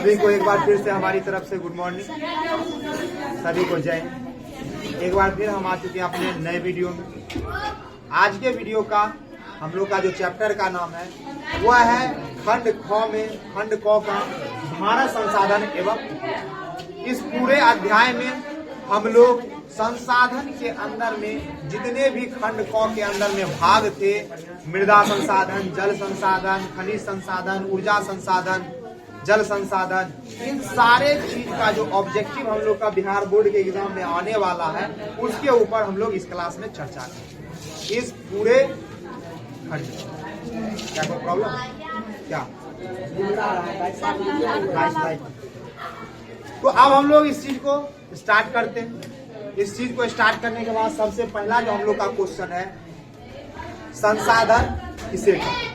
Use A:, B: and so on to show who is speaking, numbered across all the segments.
A: सभी को एक बार फिर से हमारी तरफ से गुड मॉर्निंग, सभी को जय हिंद। एक बार फिर हम आ चुके हैं अपने नए वीडियो में। आज के वीडियो का हम लोग का जो चैप्टर का नाम है वह है खंड ख में खंड क का भारत संसाधन एवं। इस पूरे अध्याय में हम लोग संसाधन के अंदर में जितने भी खंड क के अंदर में भाग थे, मृदा संसाधन, जल संसाधन, खनिज संसाधन, ऊर्जा संसाधन, जल संसाधन, इन सारे चीज का जो ऑब्जेक्टिव हम लोग का बिहार बोर्ड के एग्जाम में आने वाला है उसके ऊपर हम लोग इस क्लास में चर्चा करेंगे। इस पूरे खंड क्या कोई प्रॉब्लम क्या? तो अब हम लोग इस चीज को स्टार्ट करते हैं। इस चीज को स्टार्ट करने के बाद सबसे पहला जो हम लोग का क्वेश्चन है, संसाधन किसे कहते हैं।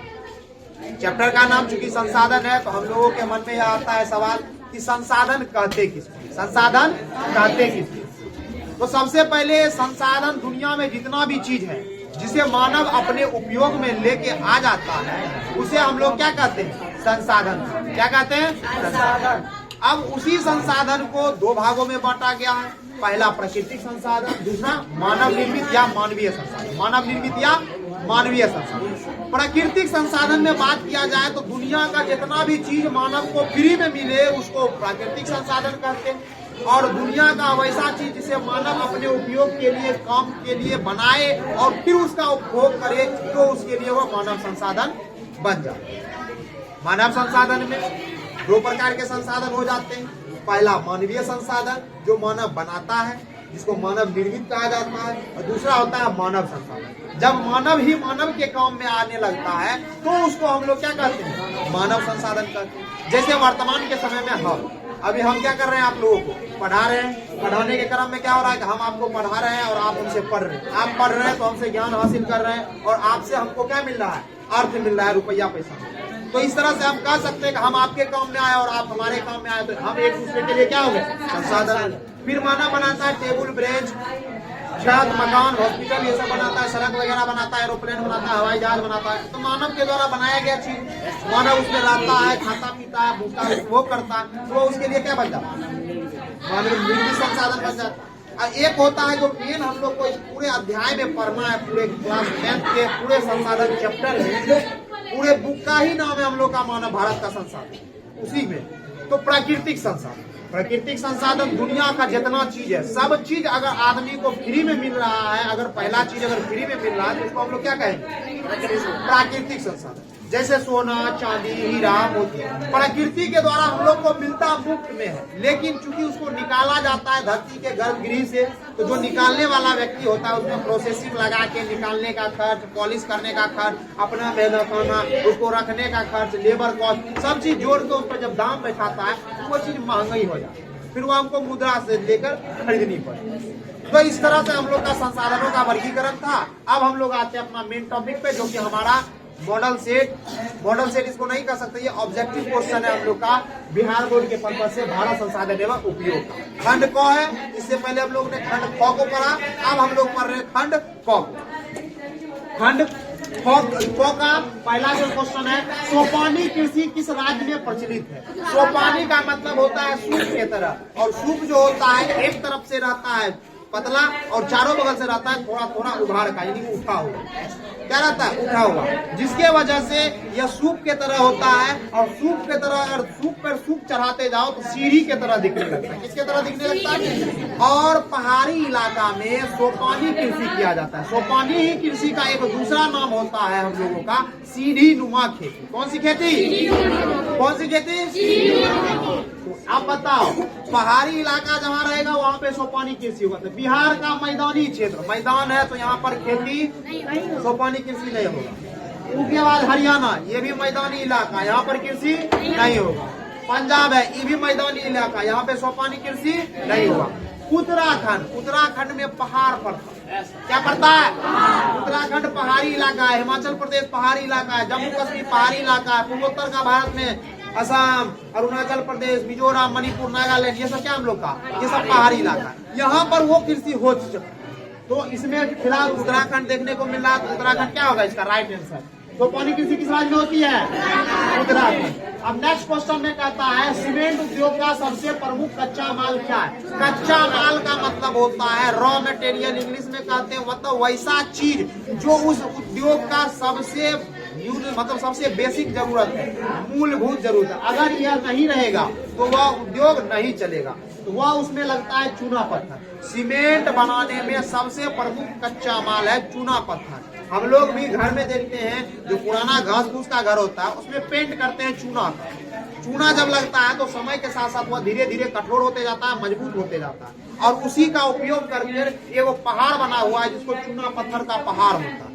A: चैप्टर का नाम चूंकि संसाधन है तो हम लोगों के मन में यह आता है सवाल कि संसाधन कहते किसको, संसाधन कहते किसको। तो सबसे पहले संसाधन दुनिया में जितना भी चीज है जिसे मानव अपने उपयोग में लेके आ जाता है उसे हम लोग क्या कहते हैं, संसाधन। क्या कहते हैं, संसाधन। अब उसी संसाधन को दो भागों में बांटा गया है। पहला प्राकृतिक संसाधन, दूसरा मानव निर्मित या मानवीय संसाधन। मानव निर्मित या मानवीय संसाधन। प्राकृतिक संसाधन में बात किया जाए तो दुनिया का जितना भी चीज मानव को फ्री में मिले उसको प्राकृतिक संसाधन कहते हैं, और दुनिया का वैसा चीज जिसे मानव अपने उपयोग के लिए, काम के लिए बनाए और फिर उसका उपभोग करे तो उसके लिए वो मानव संसाधन बन जाए। मानव संसाधन में दो प्रकार के संसाधन हो जाते हैं। पहला मानवीय संसाधन जो मानव बनाता है जिसको मानव निर्मित कहा जाता है, और दूसरा होता है मानव संसाधन। जब मानव ही मानव के काम में आने लगता है तो उसको हम लोग क्या कहते हैं, मानव संसाधन कहते हैं। जैसे वर्तमान के समय में अभी हम क्या कर रहे हैं, आप लोगों को पढ़ा रहे हैं। पढ़ाने के क्रम में क्या हो रहा है कि हम आपको पढ़ा रहे हैं और आप हमसे पढ़ रहे हैं। आप पढ़ रहे हैं तो हमसे ज्ञान हासिल कर रहे हैं और आपसे हमको क्या मिल रहा है, अर्थ मिल रहा है, रुपया पैसा। तो इस तरह से हम कह सकते हैं कि हम आपके काम में आए और आप हमारे काम में आए, तो हम एक दूसरे के लिए क्या हो गए, संसाधन। फिर मानव बनाता है टेबल, ब्रेंच, छत, मकान, हॉस्पिटल, ये सब बनाता है, सड़क वगैरह बनाता है, एरोप्लेन बनाता है, हवाई जहाज बनाता है। तो मानव के द्वारा बनाया गया चीज मानव उसमें रहता है, खाता पीता है, भूखता है, उपभोग करता है, तो उसके लिए क्या बन जाता है, मानव निर्मित संसाधन बन जाता है। एक होता है जो मेन हम लोग को इस पूरे अध्याय में पढ़ना है, पूरे क्लास 10 के पूरे संसाधन चैप्टर में, पूरे बुक का ही नाम है हम लोग का मानव भारत का संसाधन। उसी में तो प्राकृतिक संसाधन, प्राकृतिक संसाधन दुनिया का जितना चीज है, सब चीज अगर आदमी को फ्री में मिल रहा है, अगर पहला चीज अगर फ्री में मिल रहा है तो उसको हम लोग क्या कहेंगे, प्राकृतिक संसाधन। जैसे सोना, चांदी, हीरा, मोती प्रकृति के द्वारा हम लोग को मिलता मुफ्त में है, लेकिन चूंकि उसको निकाला जाता है धरती के गर्भगृह से, तो जो निकालने वाला व्यक्ति होता है उसमें प्रोसेसिंग लगा के निकालने का खर्च, पॉलिश करने का खर्च, अपना मेहनत होना, उसको रखने का खर्च, लेबर कॉस्ट, सब चीज जोड़ के उस पर जब दाम बैठाता है तो वो चीज महंगी हो जाती है, फिर वो हमको मुद्रा से लेकर खरीदनी पड़ती। तो इस तरह से हम लोग का संसाधनों का वर्गीकरण था। अब हम लोग आते हैं अपना मेन टॉपिक पे, जो कि हमारा मॉडल सेट। मॉडल सेट इसको नहीं कर सकते, ये ऑब्जेक्टिव क्वेश्चन है हम लोग का बिहार बोर्ड के पर्पज से, भारत संसाधन एवं उपयोग का। खंड क है, इससे पहले हम लोग ने खंड ख को पढ़ा, अब हम लोग पढ़ रहे हैं खंड क। खंड क का पहला जो क्वेश्चन है, सोपानी कृषि किस राज्य में प्रचलित है। सोपानी का मतलब होता है सूप के तरह, और सूप जो होता है एक तरफ से रहता है पतला और चारों बगल से रहता है थोड़ा थोड़ा उभार का, यानी उठा हुआ। क्या रहता है, उठा हुआ, जिसके वजह से यह सूप के तरह होता है। और सूप के तरह अगर सूप पर सूप चढ़ाते जाओ तो सीढ़ी के तरह दिखने लगता है। किसके तरह दिखने लगता है। और पहाड़ी इलाका में सोपानी कृषि किया जाता है। सोपानी ही कृषि का एक दूसरा नाम होता है हम लोगों का, सीढ़ी नुमा खेती। कौन सी खेती, कौन सी खेती, तो आप बताओ, पहाड़ी इलाका जहाँ रहेगा वहाँ पे सोपानी कृषि होगा। तो बिहार का मैदानी क्षेत्र, मैदान है तो यहाँ पर खेती सोपानी कृषि नहीं होगा। उसके बाद हरियाणा, ये भी मैदानी इलाका, यहाँ पर कृषि नहीं होगा। पंजाब है, ये भी मैदानी इलाका, यहाँ पे सोपानी कृषि नहीं होगा। उत्तराखंड, उत्तराखंड में पहाड़ पड़ता है। क्या पड़ता है, उत्तराखंड पहाड़ी इलाका है। हिमाचल प्रदेश पहाड़ी इलाका है। जम्मू कश्मीर पहाड़ी इलाका है। पूर्वोत्तर का भारत में असम, अरुणाचल प्रदेश, मिजोरम, मणिपुर, नागालैंड, ये सब क्या हम लोग का, ये सब पहाड़ी इलाका है। यहाँ पर वो कृषि हो चुका। तो इसमें फिलहाल उत्तराखंड देखने को मिल रहा है। तो उत्तराखंड क्या होगा इसका राइट आंसर। तो पानी कृषि किस राज्य में होती है? गुजरात। अब नेक्स्ट क्वेश्चन में कहता है सीमेंट उद्योग का सबसे प्रमुख कच्चा माल क्या है? कच्चा माल का मतलब होता है रॉ मटेरियल, इंग्लिश में कहते हैं, मतलब वैसा चीज जो उस उद्योग का सबसे मतलब सबसे बेसिक जरूरत है, मूलभूत जरूरत है। अगर यह नहीं रहेगा तो वह उद्योग नहीं चलेगा। तो वह उसमें लगता है चूना पत्थर। सीमेंट बनाने में सबसे प्रमुख कच्चा माल है चूना पत्थर। हम लोग भी घर में देखते हैं जो पुराना घास फूस का घर होता है उसमें पेंट करते हैं चूना का। चूना जब लगता है तो समय के साथ साथ वह धीरे धीरे कठोर होते जाता है, मजबूत होते जाता है, और उसी का उपयोग करके एक पहाड़ बना हुआ है जिसको चूना पत्थर का पहाड़ होता है।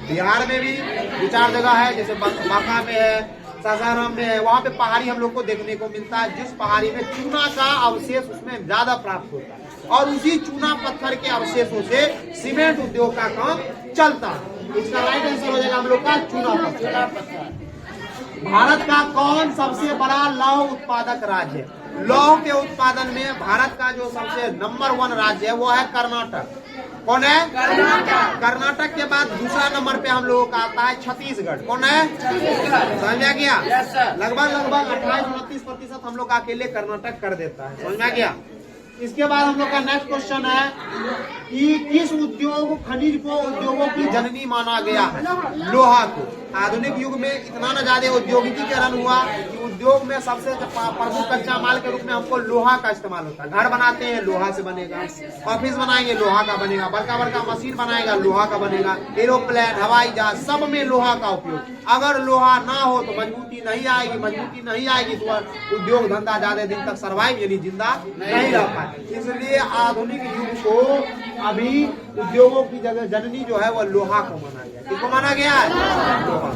A: बिहार में भी 2-4 जगह है, जैसे बांका में है, सासाराम में है, वहाँ पे पहाड़ी हम लोग को देखने को मिलता है जिस पहाड़ी में चूना का अवशेष उसमें ज्यादा प्राप्त होता है, और उसी चूना पत्थर के अवशेषों से सीमेंट उद्योग का काम चलता है। इसका राइट आंसर हो जाएगा हम लोग का चूना पत्थर। भारत का कौन सबसे बड़ा लौह उत्पादक राज्य है? लौह के उत्पादन में भारत का जो सबसे नंबर 1 राज्य है वो है कर्नाटक। कौन है? कर्नाटक। कर्नाटक के बाद दूसरा नंबर पे हम लोगों का आता है छत्तीसगढ़। कौन है? समझ में आ गया? लगभग 28-29% हम लोग अकेले कर्नाटक कर देता है। समझ में आ गया? इसके बाद हम लोग का नेक्स्ट क्वेश्चन है कि किस उद्योग खनिज को उद्योगों की जननी माना गया है? लोहा को। आधुनिक युग में इतना न ज्यादा औद्योगिकीकरण हुआ कि उद्योग में सबसे प्रमुख कच्चा माल के रूप में हमको लोहा का इस्तेमाल होता है। घर बनाते हैं लोहा से बनेगा, ऑफिस बनाएंगे लोहा का बनेगा, बड़का बड़का मशीन बनाएगा लोहा का बनेगा, एरोप्लेन, हवाई जहाज, सब में लोहा का उपयोग। अगर लोहा ना हो तो मजबूती नहीं आएगी, मजबूती नहीं आएगी तो उद्योग धंधा ज्यादा दिन तक सर्वाइव यानी जिंदा नहीं रह पाए। इसलिए आधुनिक युग को अभी उद्योगों की जगह जननी जो है वो लोहा को माना गया। किसको माना गया है? लोहा।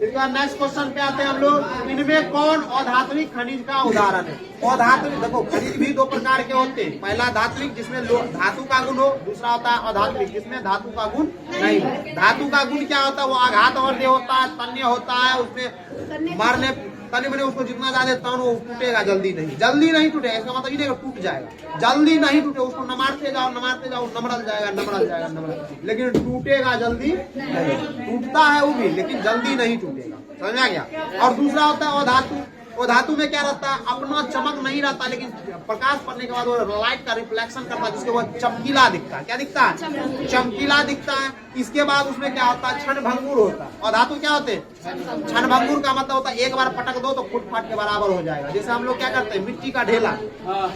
A: इसका नेक्स्ट क्वेश्चन पे आते हैं हम लोग। इनमें कौन अधात्विक खनिज का उदाहरण है? अधात्विक देखो खनिज भी 2 प्रकार के होते हैं। पहला धात्विक जिसमें धातु का गुण हो, दूसरा होता है अधात्विक जिसमें धातु का गुण नहीं हो। धातु का गुण क्या होता है? वो आघातवर्य होता है, तन्य होता है, उसमें मारने तनी बने उसको जितना ज्यादा तानो वो टूटेगा जल्दी नहीं टूटेगा। इसका मतलब ये टूट जाएगा, जल्दी नहीं टूटे। उसको नमारते जाओ नमरल जाएगा, लेकिन टूटेगा जल्दी नहीं। टूटता है वो भी लेकिन जल्दी नहीं टूटेगा। समझ में आ गया? और दूसरा होता है अधातु। वो धातु में क्या रहता है? अपना चमक नहीं रहता, लेकिन प्रकाश पड़ने के बाद वो लाइट का रिफ्लेक्शन करता है जिसके वो चमकीला दिखता है। क्या दिखता है? चमकीला दिखता है। इसके बाद उसमें क्या होता है? क्षणभंगुर होता है। और धातु क्या होते हैं? क्षणभंगुर का मतलब होता है एक बार पटक दो तो फुट फाट के बराबर हो जाएगा। जैसे हम लोग क्या करते हैं, मिट्टी का ढेला,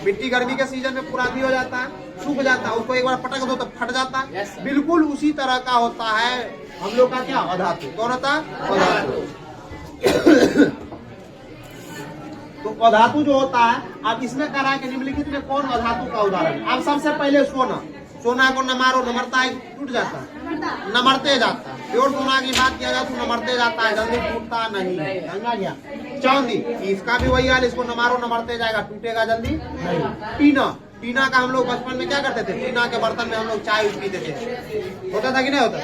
A: मिट्टी गर्मी के सीजन में पूरा हो जाता है, सूख जाता है, उसको एक बार पटक दो तो फट जाता है। बिल्कुल उसी तरह का होता है हम लोग का क्या? अधातु। कौन होता है? अधातु। तो अधातु जो होता है, अब इसमें कह रहा है कि निम्नलिखित में कौन अधातु का उदाहरण? अब सबसे पहले सोना को नमारो, नमरता है, टूट जाता है, नमरते जाता है। प्योर सोना की बात किया जाए तो नमरते जाता है, जल्दी टूटता नहीं। समझा गया? चांदी, इसका भी वही हाल, इसको नमारो नमरते जाएगा, टूटेगा जल्दी नहीं। टीना का हम लोग बचपन में क्या करते थे? टीना के बर्तन में हम लोग चाय पीते थे, होता था कि नहीं होता?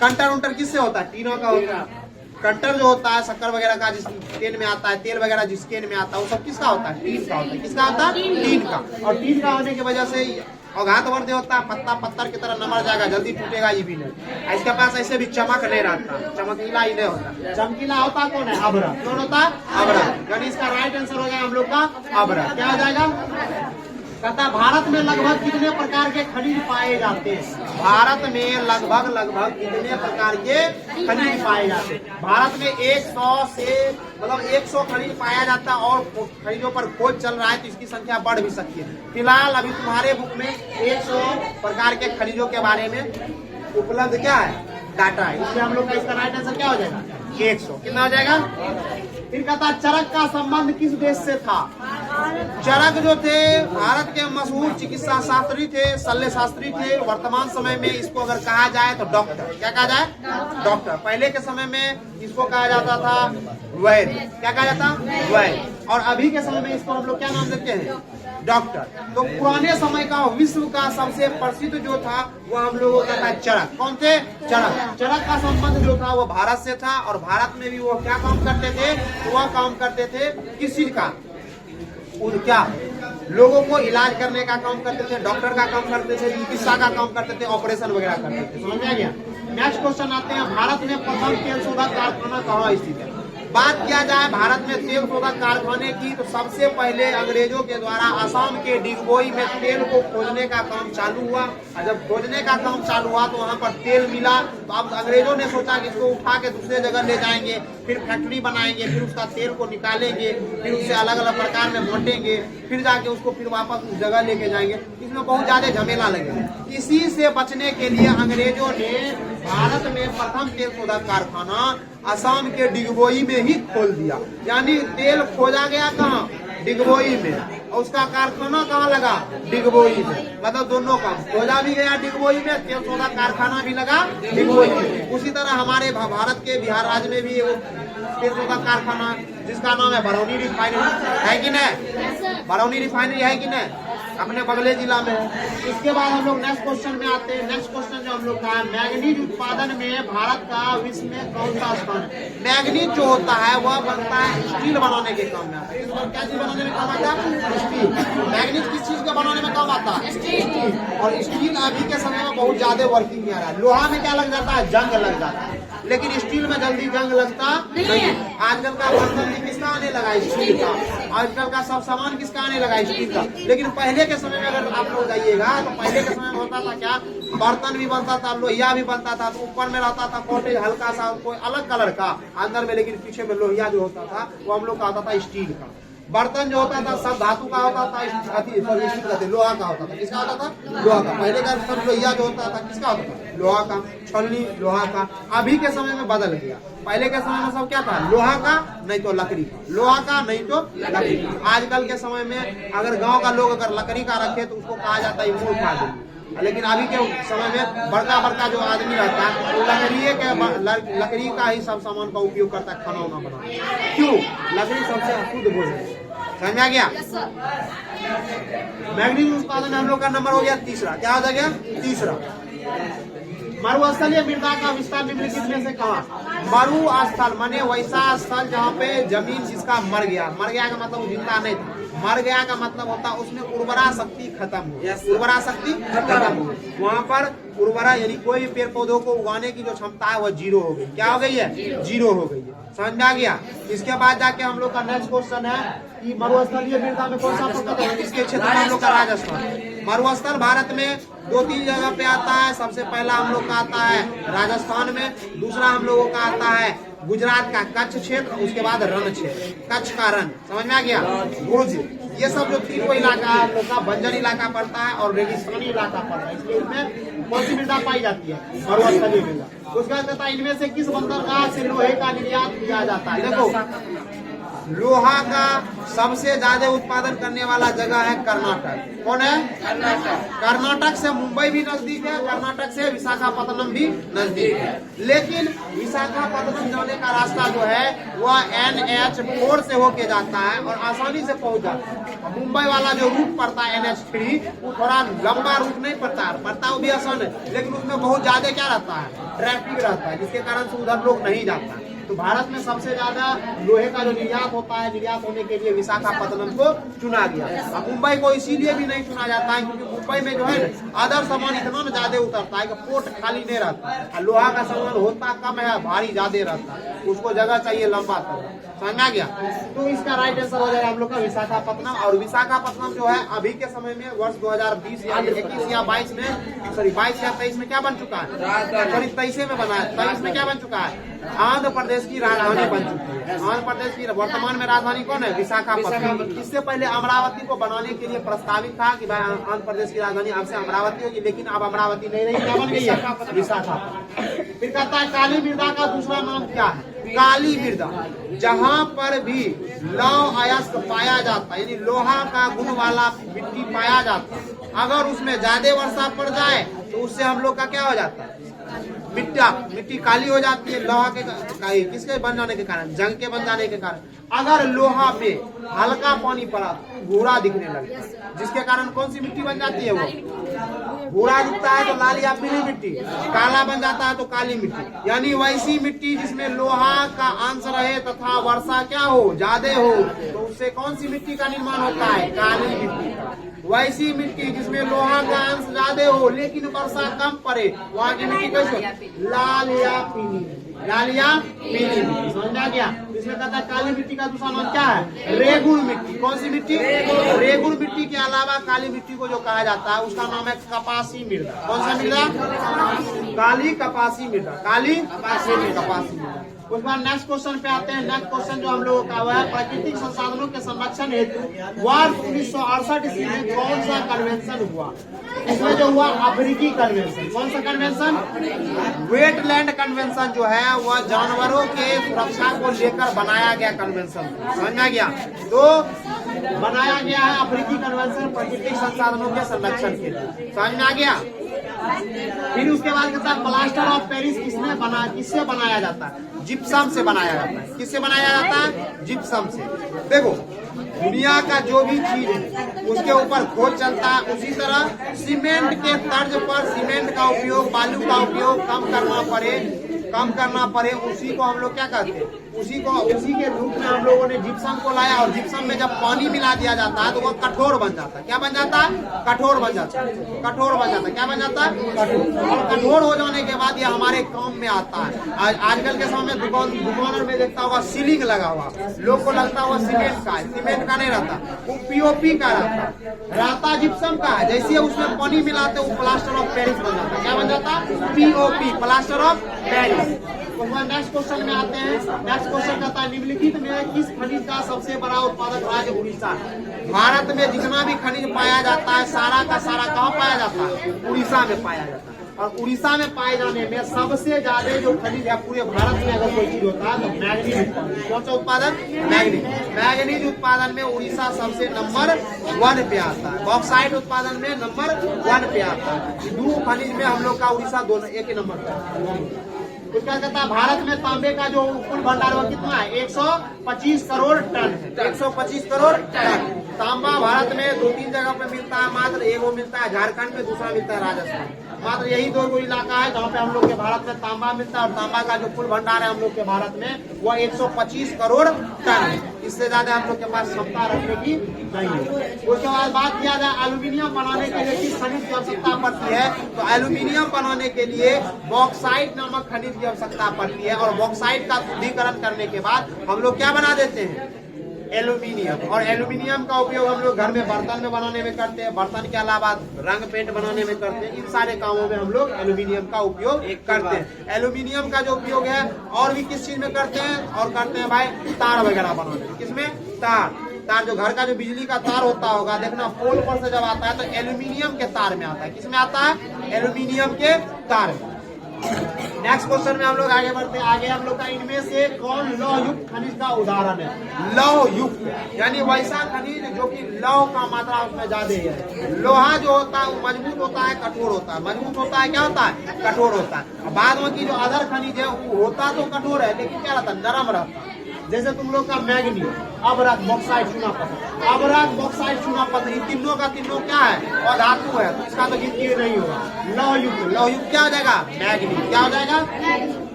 A: कंटर उंटर किससे होता है? टीना का होता है। कंटर जो होता है शक्कर वगैरह का जिस टेन में आता है, तेल वगैरह जिस केन में आता है, वो सब किसका होता है? टीन का होता है। किसका होता है? टीन का। और टीन का होने की वजह से अघातवर्य होता है, पत्ता पत्थर की तरह नमर जाएगा, जल्दी टूटेगा ये भी नहीं। इसके पास ऐसे भी चमक नहीं रहता, चमकीला ही नहीं होता। चमकीला होता कौन है? अभ्रा। कौन होता है? अभ्रा। यानी इसका राइट आंसर हो जाएगा हम लोग का अभ्रा। क्या हो जाएगा? कहता भारत में लगभग कितने प्रकार के खनिज पाए जाते हैं? भारत में लगभग कितने प्रकार के खनिज पाए जाते हैं? भारत में 100 खनिज पाया जाता है, और खनिजों पर खोज चल रहा है तो इसकी संख्या बढ़ भी सकती है। फिलहाल अभी तुम्हारे बुक में 100 प्रकार के खनिजों के बारे में उपलब्ध क्या है? डाटा है। इसलिए हम लोग का इसका राइट आंसर क्या हो जाएगा? 100। कितना हो जाएगा? फिर कहता चरक का संबंध किस देश से था? चरक जो थे भारत के मशहूर चिकित्सा शास्त्री थे, शल्य शास्त्री थे। वर्तमान समय में इसको अगर कहा जाए तो डॉक्टर। क्या कहा जाए? डॉक्टर। पहले के समय में इसको कहा जाता था वैद्य। क्या कहा जाता? वैद्य। और अभी के समय में इसको हम लोग क्या नाम देते हैं? डॉक्टर। तो पुराने समय का विश्व का सबसे प्रसिद्ध जो था वो हम लोगों का था चरक। कौन थे? चरक। चरक का संबंध जो था वो भारत से था, और भारत में भी वो क्या काम करते थे? वह काम करते थे किस चीज का? क्या लोगों को इलाज करने का काम करते थे, डॉक्टर का काम करते थे, चिकित्सा का काम करते थे, ऑपरेशन वगैरह करते थे। समझ में आ गया? नेक्स्ट क्वेश्चन आते हैं, भारत में प्रथम तेल शोधक कारखाना कहाँ स्थित है? बात किया जाए भारत में तेल शोधक कारखाने की, तो सबसे पहले अंग्रेजों के द्वारा असम के डिगबोई में तेल को खोजने का काम चालू हुआ। और जब खोजने का काम चालू हुआ तो वहाँ पर तेल मिला, तो अब अंग्रेजों ने सोचा कि इसको उठा के दूसरे जगह ले जाएंगे, फिर फैक्ट्री बनाएंगे, फिर उसका तेल को निकालेंगे, फिर उससे अलग अलग प्रकार में बांटेंगे, फिर जाके उसको फिर वापस उस जगह लेके जाएंगे। इसमें बहुत ज्यादा झमेला लगे। इसी से बचने के लिए अंग्रेजों ने भारत में प्रथम तेल शोधक कारखाना असम के डिगबोई में ही खोल दिया। यानी तेल खोजा गया कहाँ? डिगबोई में, और उसका कारखाना कहाँ लगा? डिगबोई में। मतलब दोनों काम, खोजा भी गया डिगबोई में, तेल शोधक कारखाना भी लगा डिगबोई में। उसी तरह हमारे भारत के बिहार राज्य में भी तेल शोधक कारखाना जिसका नाम है बरौनी रिफाइनरी, है कि नहीं? बरौनी रिफाइनरी है कि नहीं? अपने बगले जिला में है। इसके बाद हम लोग नेक्स्ट क्वेश्चन में आते हैं। नेक्स्ट क्वेश्चन जो हम लोग का है, मैग्नीज उत्पादन में भारत का विश्व में कौन सा स्थान है? मैग्नीज जो होता है वह बनता है स्टील बनाने के काम में आता है। क्या चीज बनाने में काम आता है? स्टील। मैग्नीज किस चीज के बनाने में काम आता है? स्टील। और स्टील अभी के समय में बहुत ज्यादा वर्किंग में आ रहा है। लोहा में क्या लग जाता है? जंग लग जाता है, लेकिन स्टील में जल्दी जंग लगता नहीं। आजकल का बर्तन भी किसका आने लगा? स्टील का। आजकल का सब सामान किसका आने लगा? स्टील का। लेकिन पहले के समय में अगर आप लोग जाइएगा तो पहले के समय में होता था क्या, बर्तन भी बनता था, लोहिया भी बनता था, तो ऊपर में रहता था कॉटेज हल्का सा कोई अलग कलर का अंदर में, लेकिन पीछे में लोहिया जो होता था वो हम लोग का आता था स्टील का। बर्तन जो होता था सब धातु का होता था, लोहा का होता था। किसका होता था? लोहा का। पहले का सब लोहिया जो होता था किसका होता था? लोहा का। छलनी लोहा का। अभी के समय में बदल गया। पहले के समय में सब क्या था? लोहा का नहीं तो लकड़ी का, लोहा का नहीं तो लकड़ी का। आजकल के समय में अगर गांव का लोग अगर लकड़ी का रखे तो उसको कहा जाता है मूल खा। लेकिन अभी के समय में बड़का बड़का जो आदमी रहता है वो लकड़ी का ही सब सामान का उपयोग करता है खाना वाना बनाने। क्यों? लकड़ी सबसे शुद्ध भोजन है। समझ आ गया? मैग्नीज उत्पादन हम लोग का नंबर हो गया तीसरा। क्या हो गया? तीसरा। मरुस्थलीय मृदा का विस्तार निम्नलिखित में से कहा? मरुस्थल माने वैसा स्थल जहाँ पे जमीन जिसका मर गया। मर गया का मतलब जिंदा नहीं था। मर गया का मतलब होता है उसमें उर्वरा शक्ति खत्म हो। उर्वरा शक्ति खत्म हो, वहाँ पर उर्वरा यानी कोई भी पेड़ पौधों को उगाने की जो क्षमता है वह जीरो हो गई। क्या हो गई है? जीरो हो गई है। समझ आ गया? इसके बाद जाके हम लोग का नेक्स्ट क्वेश्चन है कि मरुस्थलीय मृदा में कौन सा पड़ता है? इसके क्षेत्र में हम लोग का राजस्थान। मरुस्थल भारत में 2-3 जगह पे आता है। सबसे पहला हम लोग का आता है राजस्थान में, दूसरा हम लोगों का आता है गुजरात का कच्छ क्षेत्र, उसके बाद रण क्षेत्र, कच्छ का रण। समझ में आ गया? भुज, ये सब जो तीनों इलाका हम लोग का बंजर इलाका पड़ता है और रेगिस्तानी इलाका पड़ता है। इसलिए इसमें कौन सी मृदा पाई जाती है? मरुस्थलीय मृदा। उसके बाद इनमें से किस बंदरगाह से लोहे का निर्यात किया जाता है? देखो, लोहा का सबसे ज्यादा उत्पादन करने वाला जगह है कर्नाटक। कौन है? कर्नाटक। कर्नाटक से मुंबई भी नजदीक है, कर्नाटक से विशाखापत्तनम भी नजदीक है। लेकिन विशाखापत्तनम जाने का रास्ता जो है वह NH4 से होके जाता है और आसानी से पहुंच जाता है। मुंबई वाला जो रूट पड़ता है NH3 वो थोड़ा लंबा रूट नहीं पड़ता वो भी आसान है, लेकिन उसमें बहुत ज्यादा क्या रहता है? ट्रैफिक रहता है, जिसके कारण से उधर लोग नहीं जाता। तो भारत में सबसे ज्यादा लोहे का जो निर्यात होता है, निर्यात होने के लिए विशाखापत्तनम को चुना गया। अब मुंबई को इसीलिए भी नहीं चुना जाता है क्योंकि मुंबई में जो है अदर सामान इतना ज्यादा उतरता है कि पोर्ट खाली नहीं रहता है। लोहा का सामान होता कम है, भारी ज्यादा रहता है, उसको जगह चाहिए लंबा तक। समझ आ गया? तो इसका राइट आंसर हो जाएगा हम लोग का विशाखापत्तनम। और विशाखापत्तनम जो है अभी के समय में वर्ष 2020 या 21 या 22 में, सॉरी 22 या 23 में क्या बन चुका है? सॉरी 23 में बना है। 23 में क्या बन चुका है? आंध्र प्रदेश की राजधानी बन चुकी है। आंध्र प्रदेश की वर्तमान में राजधानी कौन है? विशाखापत्तनम। इससे पहले अमरावती को बनाने के लिए प्रस्तावित था कि भाई आंध्र प्रदेश की राजधानी अब से अमरावती होगी, लेकिन अब अमरावती नहीं रही, क्या बन गई है? विशाखापत्तनम। फिर कहता है काली मृदा का दूसरा नाम क्या है? काली मृदा, जहाँ पर भी लौह अयस्क पाया जाता है, यानी लोहा का गुण वाला मिट्टी पाया जाता है, अगर उसमें ज्यादा वर्षा पड़ जाए तो उससे हम लोग का क्या हो जाता है? मिट्टी काली हो जाती है। लोहा के किसके बन जाने के कारण? जंग के बन जाने के कारण। अगर लोहा पे हल्का पानी पड़ा तो भूरा दिखने लगता है, जिसके कारण कौन सी मिट्टी बन जाती है? वो भूरा दिखता है तो लाल या पीली मिट्टी, काला बन जाता है तो काली मिट्टी। यानी वैसी मिट्टी जिसमें लोहा का अंश रहे तथा वर्षा क्या हो, ज्यादा हो, तो उससे कौन सी मिट्टी का निर्माण होता है, काली मिट्टी का। वैसी मिट्टी जिसमें लोहा का अंश ज्यादा हो लेकिन वर्षा कम पड़े, वहाँ की मिट्टी कैसे, लाल या पीली, लाल या पीली मिट्टी। समझा गया? इसमें कहता है काली मिट्टी का दूसरा नाम क्या है, रेगुल मिट्टी। कौन सी मिट्टी, रेगुल मिट्टी के अलावा काली मिट्टी को जो कहा जाता है उसका नाम है कपासी मृदा। कौन सा मृदा, काली कपासी मृदा, काली कपासी मृदा। उसके बाद नेक्स्ट क्वेश्चन पे आते हैं। नेक्स्ट क्वेश्चन जो हम लोगों का हुआ है, प्राकृतिक संसाधनों के संरक्षण हेतु वर्ष 1968 ईस्वी में कौन सा कन्वेंशन हुआ? इसमें जो हुआ अफ्रीकी कन्वेंशन। कौन सा कन्वेंशन, वेटलैंड कन्वेंशन जो है वह जानवरों के सुरक्षा को लेकर बनाया गया कन्वेंशन। समझा गया? तो बनाया गया है अफ्रीकी कन्वेंशन प्राकृतिक संसाधनों के संरक्षण के लिए। समझ में आ गया? फिर उसके बाद कहता है प्लास्टर ऑफ पेरिस किससे बनाया जाता है, जिप्सम से बनाया जाता है। किससे बनाया जाता है, जिप्सम से। देखो दुनिया का जो भी चीज है उसके ऊपर खोज चलता है, उसी तरह सीमेंट के तर्ज पर सीमेंट का उपयोग, बालू का उपयोग कम करना पड़े, उसी को हम लोग क्या कहते हैं, उसी के रूप में हम लोगों ने जिप्सम को लाया। और जिप्सम में जब पानी मिला दिया जाता है तो वो कठोर बन जाता है। क्या बन जाता है, कठोर बन जाता है, कठोर बन जाता है। क्या बन जाता है, कठोर। और कठोर हो जाने के बाद ये हमारे काम में आता है। आजकल के समय में दुकानों में देखता होगा सीलिंग लगा हुआ, लोग को लगता हुआ सीमेंट का है, सीमेंट का नहीं रहता, वो पीओपी का रहता जिप्सम का है। जैसे उसमें पानी मिलाते वो प्लास्टर ऑफ पेरिस बन जाता है। क्या बन जाता है, POP, plaster of Paris. Next question में आते हैं। नेक्स्ट क्वेश्चन कहता है निम्नलिखित में किस खनिज का सबसे बड़ा उत्पादक राज्य उड़ीसा? भारत में जितना भी खनिज पाया जाता है सारा का सारा कहाँ पाया जाता है, उड़ीसा में पाया जाता है। और उड़ीसा में पाए जाने में सबसे ज्यादा जो खनिज है पूरे भारत में अगर कोई चीज होता है तो मैग्नीज उत्पादन। कौन सा उत्पादन, मैग्नीज। मैग्नीज उत्पादन में उड़ीसा सबसे नंबर 1 पे आता है। बॉक्साइट उत्पादन में नंबर 1 पे आता है। दो खनिज में हम लोग का उड़ीसा दोनों एक ही नंबर पे। उसका कहता है भारत में तांबे का जो कुल भंडार वो कितना है, 125 करोड़ टन है। 125 करोड़ टन तांबा भारत में 2-3 जगह पे मिलता है, मात्र एक वो मिलता है झारखंड में, दूसरा मिलता है राजस्थान। मात्र यही 2 इलाका है जहाँ पे हम लोग के भारत में तांबा मिलता है। और तांबा का जो कुल भंडार है हम लोग के भारत में वह 125 करोड़ टन है। इससे ज्यादा हम लोग के पास क्षमता रखने की नहीं है। उसके बाद बात किया जाए एल्यूमिनियम बनाने के लिए किस खनिज की आवश्यकता पड़ती है, तो एल्यूमिनियम बनाने के लिए बॉक्साइट नामक खनिज की आवश्यकता पड़ती है। और बॉक्साइट का शुद्धिकरण करने के बाद हम लोग क्या बना देते हैं, एल्यूमिनियम। और एल्यूमिनियम का उपयोग हम लोग घर में बर्तन में बनाने में करते हैं, बर्तन के अलावा रंग पेंट बनाने में करते हैं। इन सारे कामों में हम लोग एल्यूमिनियम का उपयोग करते हैं। एल्यूमिनियम का जो उपयोग है और भी किस चीज में करते हैं, और करते हैं भाई तार वगैरह बनाने में। किसमें, तार जो घर का जो बिजली का तार होता होगा, देखना पोल पर से जब आता है तो एल्यूमिनियम के तार में आता है। किसमें आता है, एल्यूमिनियम के तार में। नेक्स्ट क्वेश्चन में हम लोग आगे बढ़ते हैं। आगे हम लोग का इनमें से कौन लौह युक्त खनिज का उदाहरण है? लौह युक्त यानी वैसा खनिज जो कि लौह का मात्रा उसमें ज्यादा है। लोहा जो होता है वो मजबूत होता है, कठोर होता है। मजबूत होता है, क्या होता है, कठोर होता है। बाद में की जो अदर खनिज है वो होता तो कठोर है लेकिन क्या रहता है, नरम रहता है। जैसे तुम लोग का मैग्नीज, अबरक, बॉक्साइट, चूना पत्थर। अबरक, बॉक्साइट, चूना पत्थर ये तीनों का तीनों क्या है, और धातु है, तो इसका तो गिनती नहीं होगा। लौह युक्त क्या हो जाएगा, मैग्नीज। क्या हो जाएगा?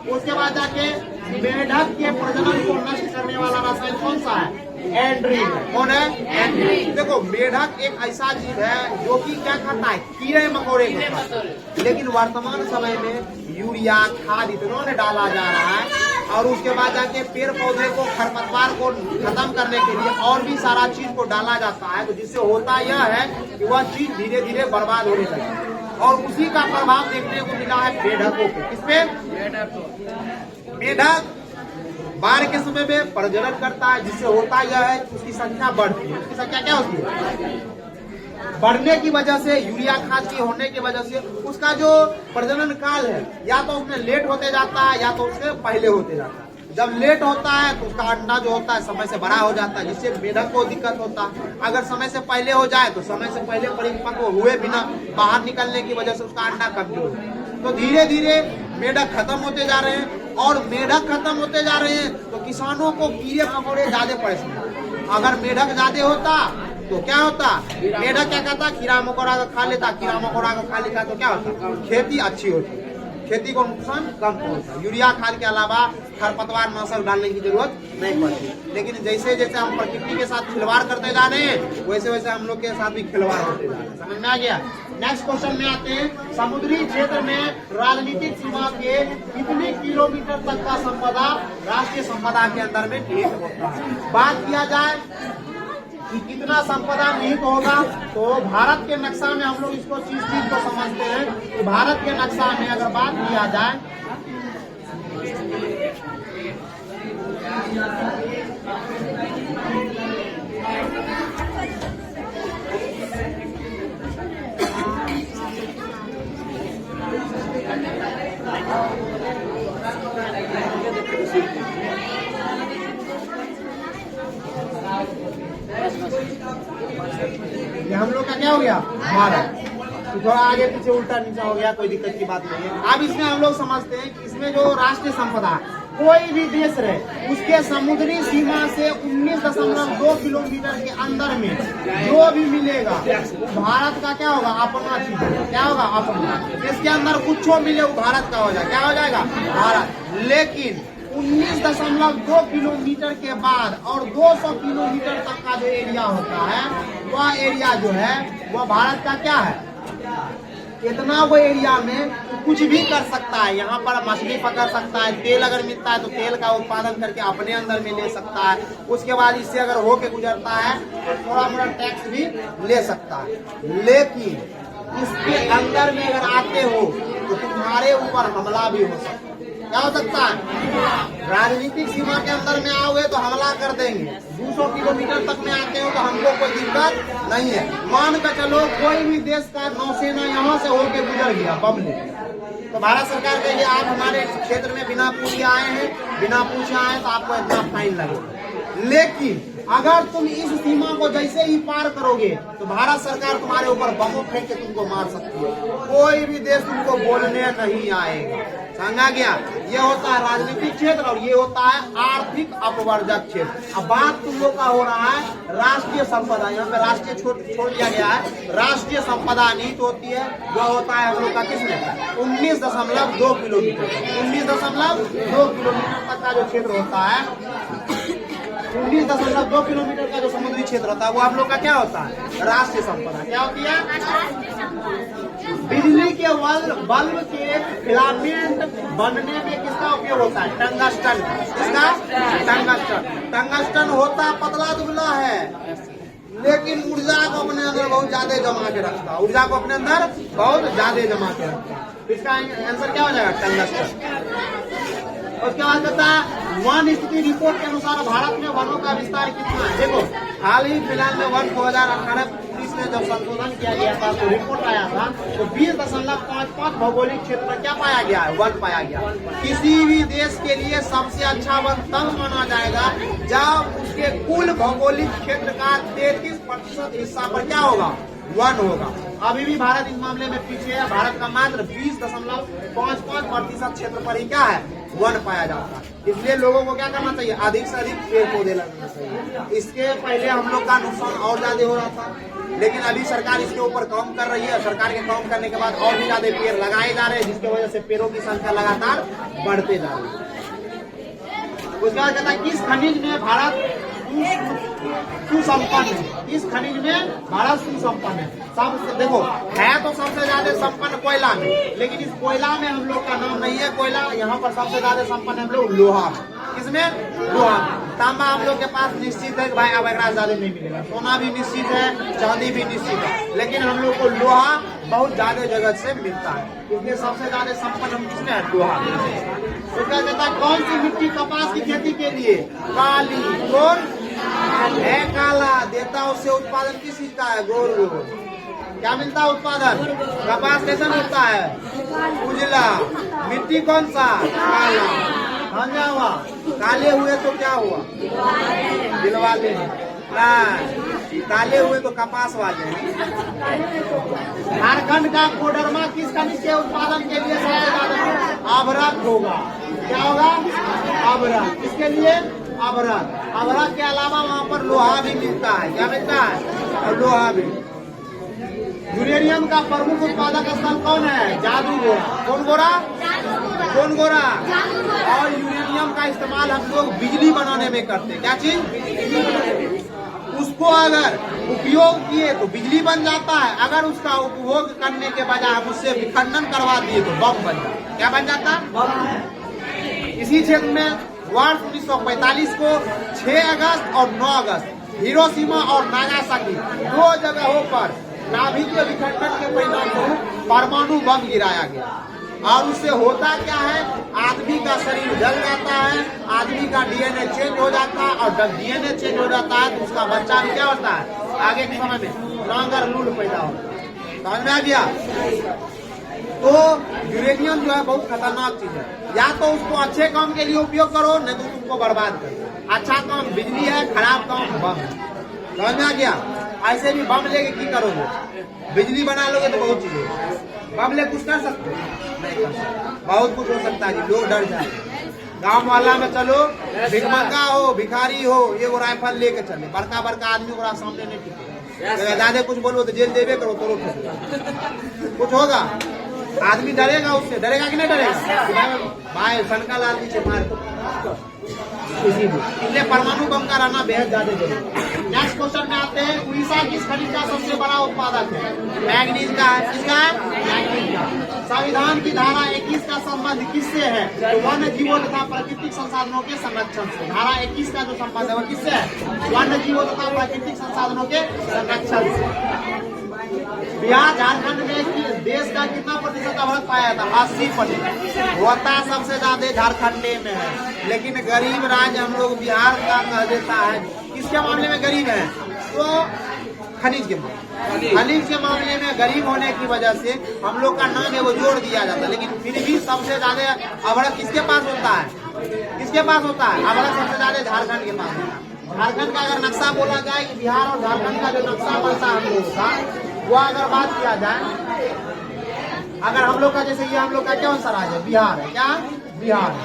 A: उसके बाद जाके मेढक के प्रजनन को नष्ट करने वाला रसायन कौन सा है, एंड्रीन। कौन है, एंड्रीन। देखो मेढक एक ऐसा जीव है जो कि क्या खाता है, कीड़े मकोड़े खाता है। लेकिन वर्तमान समय में यूरिया खाद इतना डाला जा रहा है और उसके बाद जाके पेड़ पौधे को, खरपतवार को खत्म करने के लिए और भी सारा चीज को डाला जाता है। तो जिससे होता यह है कि वह चीज धीरे धीरे बर्बाद होने लगी। और उसी का प्रभाव देखने को मिला है मेढकों पे। किसपे, मेढक बाढ़ के समय में प्रजनन करता है, जिससे होता यह है कि उसकी संख्या बढ़ती है। उसकी संख्या क्या होती है, बढ़ने की वजह से, यूरिया खाद की होने की वजह से उसका जो प्रजनन काल है या तो उसमें लेट होते जाता है या तो उससे पहले होते जाता है। जब लेट होता है तो उसका अंडा जो होता है समय से बड़ा हो जाता है, जिससे मेढक को दिक्कत होता है। अगर समय से पहले हो जाए तो समय से पहले परिपक्व हुए बिना बाहर निकलने की वजह से उसका अंडा कमजोर है। तो धीरे धीरे मेढक खत्म होते जा रहे हैं। और मेढक खत्म होते जा रहे हैं तो किसानों को कीड़े मकोड़े ज्यादा परेशान। अगर मेढक ज्यादा होता तो क्या होता, मेढक क्या करता, कीड़ा मकोड़ा को खा लेता, कीड़ा मकोड़ा को खा लेता तो क्या होता, खेती अच्छी होती, खेती को नुकसान कम पहुंचता। यूरिया खाद के अलावा खरपतवार नाशक डालने की जरूरत नहीं पड़ती। लेकिन जैसे जैसे हम प्रकृति के साथ खिलवाड़ करते जा रहे हैं, वैसे वैसे हम लोग के साथ भी खिलवाड़ होते जा रहे हैं। समझ में आ गया। नेक्स्ट क्वेश्चन में आते हैं, समुद्री क्षेत्र में राजनीतिक सीमा के कितने किलोमीटर तक का संपदा राष्ट्रीय संपदा के अंदर में निहित होता है। बात किया जाए कि कितना संपदा निहित होगा, तो भारत के नक्शा में हम लोग इसको चीज को समझते हैं कि भारत के नक्शा में अगर बात किया जाए ये हम लोग का क्या हो गया, भारत। तो थोड़ा आगे पीछे उल्टा नीचा हो गया, कोई दिक्कत की बात नहीं है। अब इसमें हम लोग समझते हैं कि इसमें जो राष्ट्रीय संपदा, कोई भी देश रहे उसके समुद्री सीमा से 19.2 किलोमीटर के अंदर में जो भी मिलेगा भारत का क्या होगा, अपना चीज क्या होगा, अपना। इसके अंदर कुछ मिले वो भारत का हो जाएगा, क्या हो जाएगा, भारत। लेकिन 19.2 किलोमीटर के बाद और 200 किलोमीटर तक का जो एरिया होता है, वह एरिया जो है वह भारत का क्या है, इतना वो एरिया में कुछ भी कर सकता है। यहाँ पर मछली पकड़ सकता है, तेल अगर मिलता है तो तेल का उत्पादन करके अपने अंदर में ले सकता है। उसके बाद इससे अगर होके गुजरता है तो थोड़ा मोड़ा टैक्स भी ले सकता है। लेकिन इसके अंदर में अगर आते हो तो तुम्हारे ऊपर हमला भी हो सकता है। क्या हो सकता है, राजनीतिक सीमा के अंदर में आओगे तो हमला कर देंगे। 200 किलोमीटर तक में आते हो तो हमको कोई दिक्कत नहीं है। मान कर चलो कोई भी देश का नौसेना यहाँ से होके गुजर गया बम लेके, तो भारत सरकार कहेगी आप हमारे क्षेत्र में बिना पूछे आए हैं, बिना पूछे आए तो आपको इतना फाइन लगेगा। लेकिन अगर तुम इस सीमा को जैसे ही पार करोगे तो भारत सरकार तुम्हारे ऊपर बमों फेंक के तुमको मार सकती है। कोई भी देश तुमको बोलने नहीं आएगा। समझा गया। ये होता है राजनीतिक क्षेत्र और ये होता है आर्थिक अपवर्जक क्षेत्र। अब बात तुम लोग का हो रहा है राष्ट्रीय संपदा। यहाँ पे राष्ट्रीय छोड़ दिया गया है। राष्ट्रीय संपदा नीति होती है, जो होता है हम लोग का किसमें 19.2 किलोमीटर 19.2 किलोमीटर तक का जो क्षेत्र होता है, 19.2 किलोमीटर का जो समुद्री क्षेत्र होता है वो आप लोग का क्या होता है, राष्ट्रीय संपदा। क्या होती है, बिजली के बल्ब के फिलामेंट बनने में किसका उपयोग होता है, टंगस्टन। किसका, टंगस्टन। टंगस्टन होता पतला दुबला है, लेकिन ऊर्जा को अपने अंदर बहुत ज्यादा जमा के रखता है। ऊर्जा को अपने अंदर बहुत ज्यादा जमा के रखता है। इसका आंसर क्या हो जाएगा, टंगस्टन। उसके बाद कहता है वन स्थिति रिपोर्ट के अनुसार भारत में वनों का विस्तार कितना है। देखो हाल ही फिलहाल में वन 2018-19 में जब संशोधन किया गया था तो रिपोर्ट आया था तो 20.55 भौगोलिक क्षेत्र में क्या पाया गया है, वन पाया गया। किसी भी देश के लिए सबसे अच्छा वन तब माना जाएगा जब उसके कुल भौगोलिक क्षेत्र का 33% हिस्सा पर क्या होगा, वन होगा। अभी भी भारत इस मामले में पीछे है। भारत का मात्र 20.55% क्षेत्र पर ही क्या है, वन पाया जाता है। इसलिए लोगों को क्या करना चाहिए, अधिक से अधिक पेड़ पौधे लगाना चाहिए। इसके पहले हम लोग का नुकसान और ज्यादा हो रहा था, लेकिन अभी सरकार इसके ऊपर काम कर रही है। सरकार के काम करने के बाद और भी ज्यादा पेड़ लगाए जा रहे हैं, जिसकी वजह से पेड़ों की संख्या लगातार बढ़ते जा रही है। उसके बाद कहता है किस खनिज में भारत सुसंपन्न है। इस खनिज में भारत सुसंपन्न है। सब देखो है तो सबसे ज्यादा संपन्न कोयला में, लेकिन इस कोयला में हम लोग का नाम नहीं है कोयला। यहाँ पर सबसे ज्यादा संपन्न हम लोग लोहा में। किसमें, लोहा। तांबा हम लोग के पास निश्चित है कि भाई अब ज्यादा नहीं मिलेगा। सोना भी निश्चित है, चांदी भी निश्चित है, लेकिन हम लोग को लोहा बहुत ज्यादा जगह से मिलता है। इसलिए सबसे ज्यादा संपन्न हम किसमें है, लोहा। तो क्या कहता है कौन सी मिट्टी कपास की खेती के लिए, काली। कौन है, काला देता है। उससे उत्पादन किस चीज का है, गोल। क्या मिलता है उत्पादन, कपास कैसा मिलता है, उजला। मिट्टी कौन सा, काला। समझा हुआ, काले हुए तो क्या हुआ, दिलवाले। काले हुए तो कपास वाले। झारखंड का कोडरमा किस खनिज के उत्पादन के लिए सबसे ज्यादा अभ्रक होगा। क्या होगा, अभ्रक। किसके लिए, अभ्रक। अभ्रक के अलावा वहाँ पर लोहा भी मिलता है। क्या मिलता है? और लोहा भी। यूरेनियम का प्रमुख उत्पादक स्थल कौन है? जादूगोरा। कौन गोरा? कौन गोरा? और यूरेनियम का इस्तेमाल हम लोग बिजली बनाने में करते हैं। क्या चीज? उसको अगर उपयोग किए तो बिजली बन जाता है, अगर उसका उपभोग करने के बजाय हम उससे विखंडन करवा दिए तो बम बन जाता है। क्या बन जाता है? इसी क्षेत्र में वर्ष 1945 को 6 अगस्त और 9 अगस्त हिरोशिमा और नागासाकी 2 जगहों पर नाभिकीय विखंडन के परिणामस्वरूप परमाणु बम गिराया गया। और उससे होता क्या है? आदमी का शरीर जल जाता है, आदमी का डीएनए चेंज हो जाता है, और जब डीएनए चेंज हो जाता है तो उसका बच्चा भी क्या होता है? आगे के समय में नांगर लूल पैदा होता है। समझ में आ गया? तो यूरेनियम जो है बहुत खतरनाक चीज है। या तो उसको अच्छे काम के लिए उपयोग करो, नहीं तो तुमको बर्बाद करो। अच्छा काम बिजली है, खराब काम बम है। समझ में आ गया? ऐसे भी बम लेके की करोगे? बिजली बना लोगे तो बहुत चीजें, बम ले कुछ कर सकते हो? नहीं कर सकते। बहुत कुछ हो सकता है जी, लोग डर जाए। गांव वाला में चलो, भिखमंगा हो, भिखारी हो, ये वो राइफल लेके चले, बड़का बड़का आदमी को सामने नहीं टिके। ज्यादा कुछ बोलो तो जेल देवे करो तो कुछ होगा? आदमी डरेगा उससे, डरेगा कि नहीं डरेगा? भाई सनका लाल नीचे मार इसलिए परमाणु बम का रहना बेहद ज्यादा जरूरी। नेक्स्ट क्वेश्चन में आते हैं, उड़ीसा किस खनिज का सबसे बड़ा उत्पादक है? मैग्नीज का है। किसका है? मैग्नीज का। संविधान की धारा 21 का संबंध किससे है? तो वन्य जीवों तथा प्राकृतिक संसाधनों के संरक्षण से। धारा 21 का जो संबंध है वो किससे है? वन्य जीवों तथा प्राकृतिक संसाधनों के संरक्षण से। बिहार झारखंड में देश का कितना प्रतिशत अभ्रक पाया जाता? 80% होता सबसे ज्यादा झारखंड में है। लेकिन गरीब राज्य हम लोग बिहार का कह देता है। किसके मामले में गरीब है? तो खनिज के मामले। खनिज के मामले में गरीब होने की वजह से हम लोग का नाम है वो जोड़ दिया जाता है। लेकिन फिर भी सबसे ज्यादा अभ्रक किसके पास होता है? किसके पास होता है? अभ्रक सबसे ज्यादा झारखंड के पास होता है। झारखंड का अगर नक्शा बोला जाए कि बिहार और झारखंड का जो नक्शा बनता है हम लोगों का, वो अगर बात किया जाए, अगर हम लोग का जैसे ये हम लोग का कौन सा राज्य है? बिहार है। क्या? बिहार है।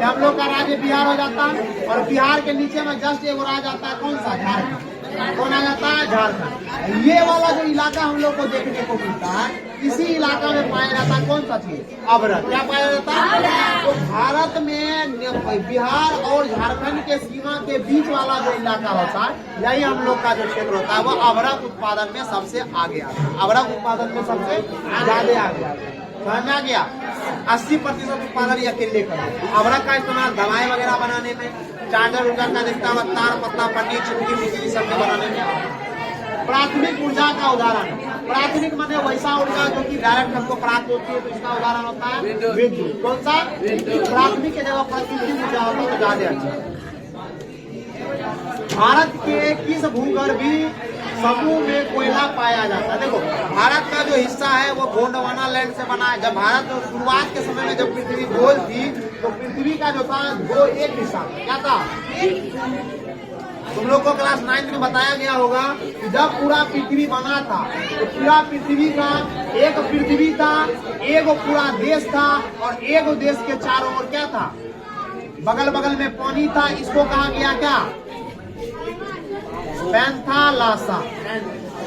A: हम लोग का राज्य बिहार हो जाता है, और बिहार के नीचे में जस्ट एक राज्य आता है, कौन सा? झारखंड। कौन आ जाता है? झारखंड। ये वाला जो इलाका हम लोग को देखने को मिलता है, इसी इलाका में पाया जाता है कौन सा चीज? अभ्रक। क्या पाया जाता है? तो भारत में बिहार और झारखंड के सीमा के बीच वाला जो इलाका होता है, यही हम लोग का जो क्षेत्र होता है, वो अभ्रक उत्पादन में सबसे आगे आता है। अभ्रक उत्पादन में सबसे ज्यादा आगे आता है। समझ में आ गया? 80% उत्पादन ये अकेले करें। अभ्रक का इस्तेमाल दवाई वगैरह बनाने में, चार्जर उर्जा का दिखता हुआ तार पत्ता पन्नी चिमकी बिजली सब के बनाने में। प्राथमिक ऊर्जा का उदाहरण, प्राथमिक माने वैसा ऊर्जा जो कि डायरेक्ट हमको प्राप्त होती है, तो इसका उदाहरण होता है विद्युत। कौन सा? प्राथमिक की जगह प्राकृतिक ऊर्जा होता है तो ज्यादा अच्छा। भारत के किस भूगर्भीय समूह में कोयला पाया जाता है? देखो, भारत का जो हिस्सा है वो गोंडवाना लैंड से बना है। जब भारत शुरुआत के समय में जब पृथ्वी गोल थी, तो पृथ्वी का जो था वो एक हिस्सा क्या था? तुम लोग को क्लास 9 में बताया गया होगा कि जब पूरा पृथ्वी बना था तो पूरा पृथ्वी का एक पृथ्वी था, एक पूरा देश था, और एक देश के चारों ओर क्या था? बगल बगल में पानी था। इसको कहा गया क्या? पैंथालासा।